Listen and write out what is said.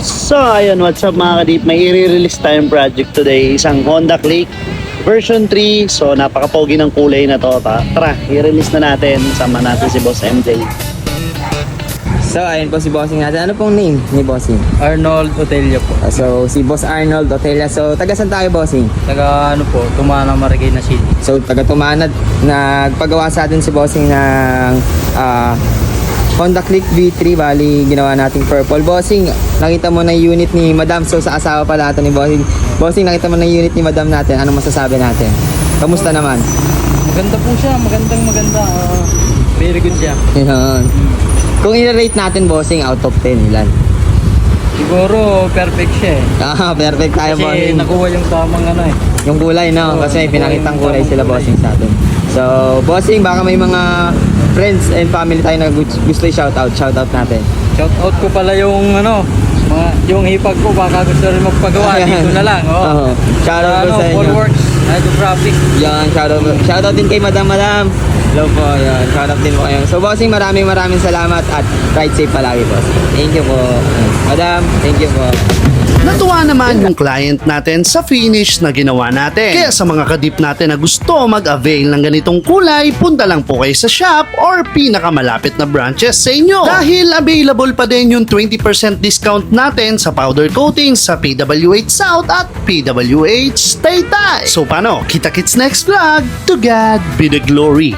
So ayun, what's up mga kadip? May i-release tayong project today. Isang Honda Click version 3. So napaka-pogi ng kulay na to. Tara, i-release na natin. Sama natin si Boss MJ. So, ayun po si Bossing natin. Ano pong name ni Bossing? Arnold Otelio po. So, si Boss Arnold Otelia. So, taga saan tayo, Bossing? Taga ano po, Tumana, Marikina City. So, taga Tumanad. Nagpagawa sa atin si Bossing ng Honda Click V3. Bali, ginawa nating purple. Bossing, nakita mo na yung unit ni Madam. So, sa asawa pala ito ni Bossing. Bossing, nakita mo na yung unit ni Madam natin. Anong masasabi natin? Kamusta naman? Maganda po siya, maganda. Very good siya. Yan. Kung i-rate natin, Bossing, out of 10, ilan? Siguro perfect siya eh. Perfect tayo, Kasi Bossing. nakuha yung tamang ano eh. Yung kulay, no? Oo, Kasi may pinakitang yung kulay sila, kulay. Bossing, sa atin. So, Bossing, baka may mga friends and family tayo na gusto i-shoutout. Shoutout natin. Shout out ko pala yung ano, yung hipag ko, baka gusto rin magpagawa. Dito na lang, oh. Oo. Shoutout po sa inyo. Full works, hydrographic. Yan, shoutout din kay Madam. Hello po, yan. Shoutout din po kayo. So, Bossing, maraming salamat at ride safe palagi, Bossing. Thank you po. Madam, thank you po. Natuwa naman yung client natin sa finish na ginawa natin. Kaya sa mga kadip natin na gusto mag-avail ng ganitong kulay, punta lang po kayo sa shop or pinakamalapit na branches sa inyo. Dahil available pa din yung 20% discount natin sa powder coating sa PWH South at PWH Taytay. So paano? Kita-kits next vlog. To God be the glory.